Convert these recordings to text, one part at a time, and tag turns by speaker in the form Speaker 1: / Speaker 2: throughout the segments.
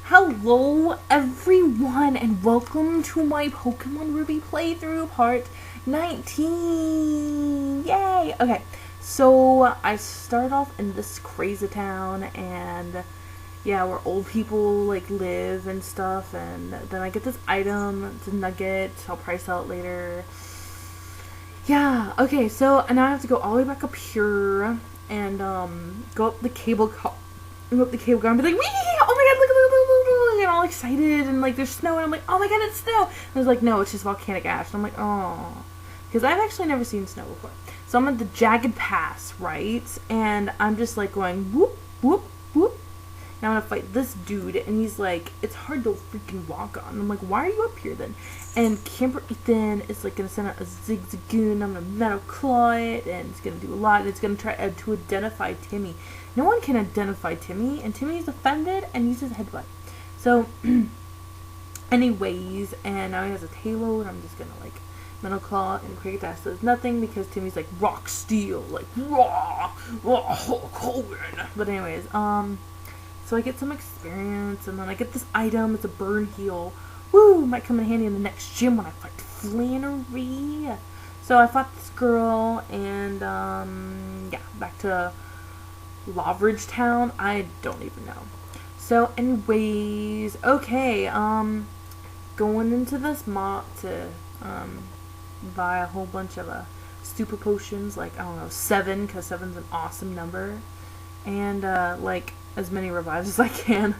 Speaker 1: Hello everyone and welcome to my Pokemon Ruby playthrough part 19! Yay! Okay, so I start off in this crazy town and yeah, where old people like live and stuff, and then I get this item, it's a nugget, I'll price out later. Yeah, okay, so now I have to go all the way back up here and go up the cable car. Go up the cable car and be like, wee! Oh my god, look, and all excited, and like there's snow, and I'm like, oh my god, it's snow! And I was like, no, it's just volcanic ash. And I'm like, oh, because I've actually never seen snow before. So I'm at the Jagged Path, right? And I'm just like going whoop, whoop, whoop. Now I'm gonna fight this dude, and he's like, it's hard to freaking walk on. I'm like, why are you up here then? And Camper Ethan is like gonna send out a Zigzagoon. I'm gonna Metal Claw it, and it's gonna do a lot. And it's gonna try to identify Timmy. No one can identify Timmy, and Timmy's offended and uses headbutt. So, anyways, and now he has a Halo, and I'm just gonna like Metal Claw, and Cricket Dash does nothing because Timmy's like rock steel, like raw, Hulk Hogan. But anyways, so I get some experience, and then I get this item. It's a burn heal. Woo! Might come in handy in the next gym when I fight Flannery. So I fought this girl, and yeah, back to Loveridge Town. I don't even know. So anyways, okay, going into this mall to buy a whole bunch of super potions, like I don't know, 7, because 7's an awesome number, and like as many revives as I can.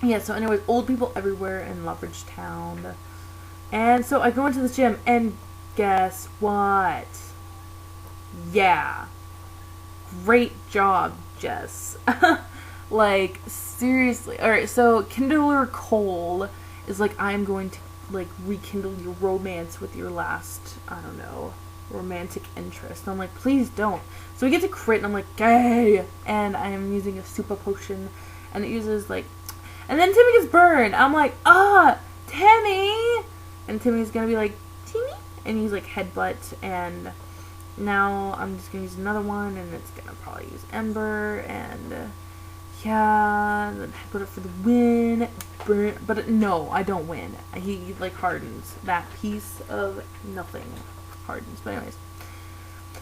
Speaker 1: Yeah, so anyways, old people everywhere in Loveridge Town. And so I go into the gym, and guess what? Yeah. Great job, Jess. Like, seriously. Alright, so Kindler Cole is like, I'm going to, like, rekindle your romance with your last, I don't know, romantic interest. And I'm like, please don't. So we get to crit, and I'm like, gay! And I'm using a super potion, and it uses, like, and then Timmy gets burned. I'm like, Timmy! And Timmy's gonna be like, Timmy? And he's like, headbutt, and now I'm just gonna use another one, and it's gonna probably use Ember, and yeah, and then headbutt it for the win. Burn, but no, I don't win. He like hardens. That piece of nothing hardens. But anyways.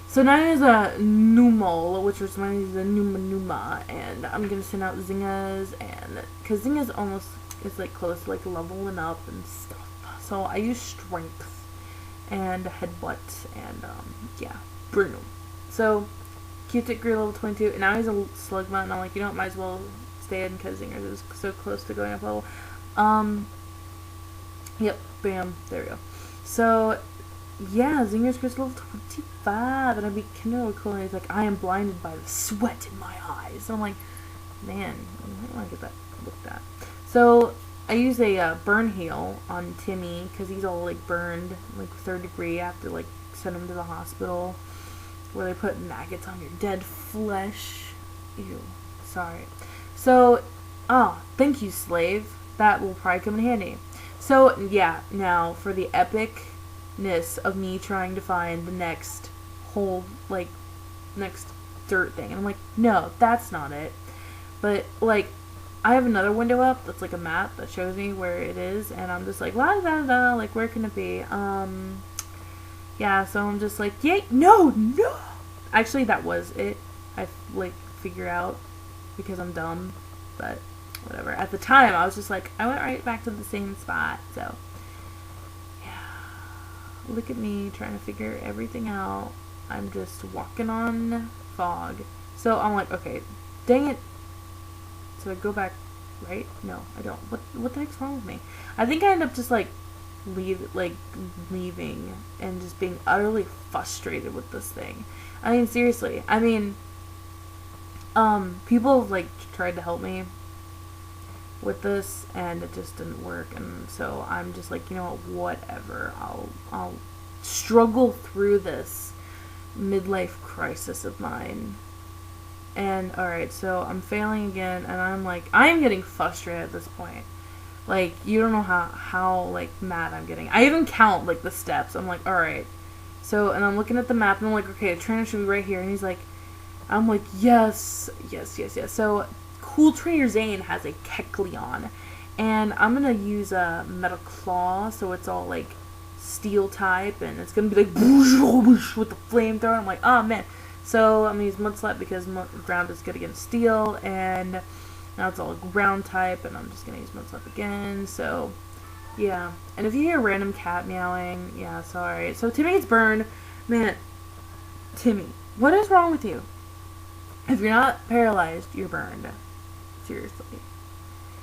Speaker 1: So now there's a Numel, which was mine is a Numa, and I'm gonna send out Zingas, and because Zinga's almost is like close to like leveling up and stuff. So I use Strength and Headbutt, and yeah, Bruno. So Q-Tip grew level 22, and now he's a Slugma, and I'm like, you know what, might as well stay in because Zingers is so close to going up level. Yep, bam, there we go. So yeah, Zinger's Crystal level 25, and I beat Kindle Cool, and he's like, I am blinded by the sweat in my eyes. So I'm like, man, I might want to get that looked at. So I use a burn heal on Timmy, because he's all like burned, like 3rd degree. I have to like send him to the hospital, where they put maggots on your dead flesh. Ew, sorry. So, thank you, slave. That will probably come in handy. So, yeah, now for the epicness of me trying to find the next whole, like, next dirt thing. And I'm like, no, that's not it. But, like, I have another window up that's like a map that shows me where it is. And I'm just like, la da da, like, where can it be? Yeah, so I'm just like, yay, no! Actually, that was it. I, like, figure out because I'm dumb. But, whatever. At the time, I was just like, I went right back to the same spot, so look at me trying to figure everything out. I'm just walking on fog. So I'm like, okay, dang it. So I go back, right? No, I don't. What the heck's wrong with me? I think I end up just like leaving and just being utterly frustrated with this thing. I mean, seriously. I mean, people have like tried to help me with this, and it just didn't work, and so I'm just like, you know what, whatever, I'll struggle through this midlife crisis of mine. And alright, so I'm failing again, and I'm like, I'm getting frustrated at this point. Like, you don't know how like mad I'm getting. I even count like the steps. I'm like, alright, so, and I'm looking at the map, and I'm like, okay, the trainer should be right here, and he's like, I'm like, yes. So Cool Trainer Zane has a Kecleon. And I'm going to use a Metal Claw, so it's all, like, steel type, and it's going to be like, with the flamethrower. I'm like, oh, man. So, I'm going to use Mudslap because ground is good against steel, and now it's all ground type, and I'm just going to use Mudslap again, so, yeah. And if you hear a random cat meowing, yeah, sorry. So, Timmy gets burned. Man, Timmy, what is wrong with you? If you're not paralyzed, you're burned. Seriously.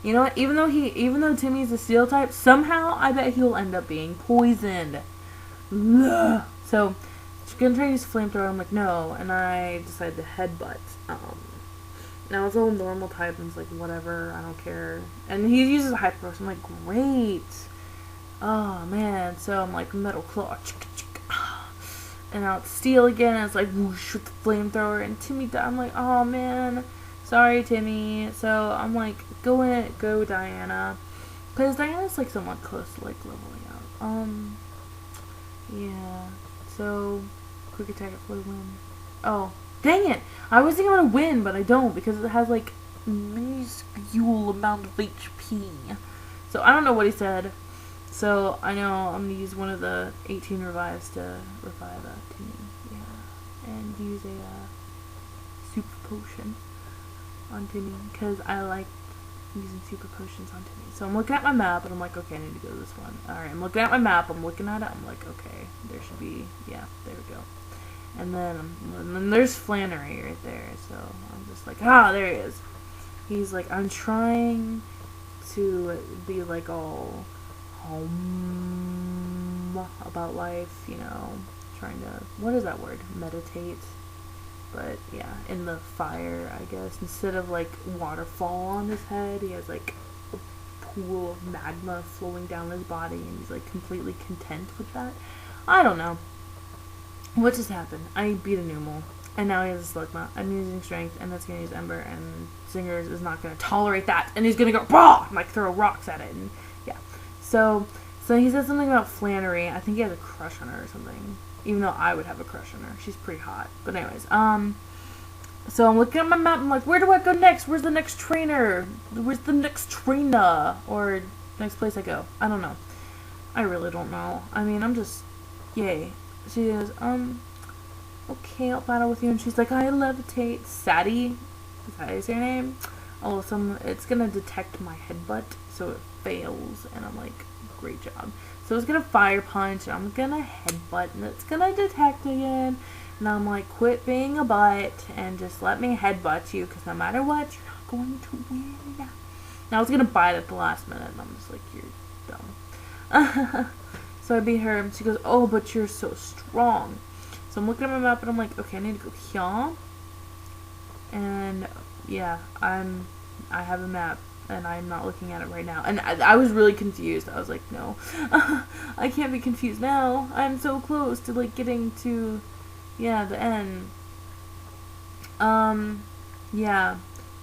Speaker 1: You know what? Even though Timmy's a steel type, somehow I bet he'll end up being poisoned. Ugh. So she's gonna try to use flamethrower. I'm like, no, and I decide to headbutt. Now it's all normal type, and it's like, whatever, I don't care. And he uses a hyper rush. I'm like, great. Oh man. So I'm like, Metal Claw. And now it's steel again, and it's like whoosh with the flamethrower, and Timmy died. I'm like, oh man, sorry Timmy. So I'm like, go Diana, because Diana's like somewhat close to like leveling up. Yeah. So quick attack for the win. Oh, dang it! I was thinking I'm gonna win, but I don't because it has like minuscule amount of HP. So I don't know what he said. So, I know I'm going to use one of the 18 revives to revive Timmy. Yeah. And use a super potion on Timmy. Because I like using super potions on Timmy. So, I'm looking at my map and I'm like, okay, I need to go to this one. Alright, I'm looking at my map. I'm looking at it. I'm like, okay, there should be, yeah, there we go. And then there's Flannery right there. So, I'm just like, there he is. He's like, I'm trying to be like all about life, you know, trying to, what is that word, meditate, but yeah, in the fire, I guess, instead of like waterfall on his head, he has like a pool of magma flowing down his body, and he's like completely content with that. I don't know what just happened. I beat a Numel, and now he has a Slugma. I'm using Strength, and that's gonna use Ember, and Zingers is not gonna tolerate that, and he's gonna go bah! And like throw rocks at it, and yeah. So he said something about Flannery. I think he has a crush on her or something. Even though I would have a crush on her. She's pretty hot. But anyways, so I'm looking at my map. I'm like, where do I go next? Where's the next trainer? Where's the next trainer? Or next place I go? I don't know. I really don't know. I mean, I'm just, yay. She goes, okay, I'll battle with you. And she's like, I levitate. Sadie? Is that how you say her name? Oh, it's gonna detect my headbutt, so it fails, and I'm like, great job. So it's gonna fire punch, and I'm gonna headbutt, and it's gonna detect again, and I'm like, quit being a butt, and just let me headbutt you, because no matter what, you're not going to win. Now I was gonna bite at the last minute, and I'm just like, you're dumb. So I beat her, and she goes, oh, but you're so strong. So I'm looking at my map, and I'm like, okay, I need to go here, and yeah, I have a map, and I'm not looking at it right now. And I was really confused. I was like, no, I can't be confused now. I'm so close to, like, getting to, yeah, the end. Yeah,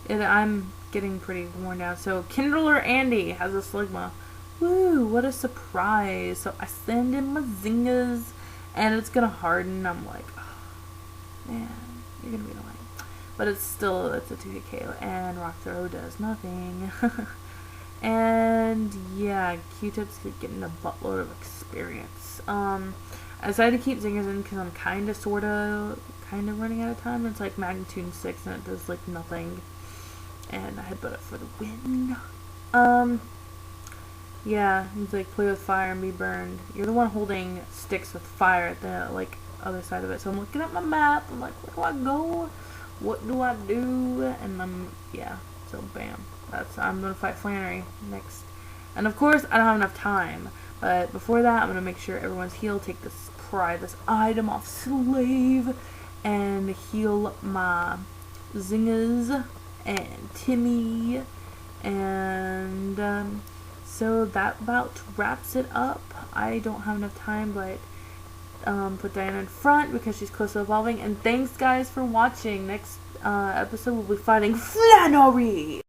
Speaker 1: I'm getting pretty worn down. So, Kindler Andy has a Sligma. Woo, what a surprise. So, I send in my Zingas, and it's gonna harden. I'm like, oh, man, you're gonna be annoying. But it's a 2-hit KO, and Rock Throw does nothing. And yeah, Q-Tip's getting a buttload of experience. I decided to keep Zingers in because I'm kind of running out of time. It's like magnitude 6, and it does like nothing. And I headbutt it for the win. Yeah, he's like, play with fire and be burned. You're the one holding sticks with fire at the like other side of it. So I'm looking at my map. I'm like, where do I go? What do I do? And yeah, so bam. I'm gonna fight Flannery next. And of course, I don't have enough time. But before that, I'm gonna make sure everyone's healed, pry this item off Slave, and heal my Zingers and Timmy. And so that about wraps it up. I don't have enough time, but put Diana in front because she's close to evolving. And thanks guys for watching. Next episode we'll be fighting Flannery.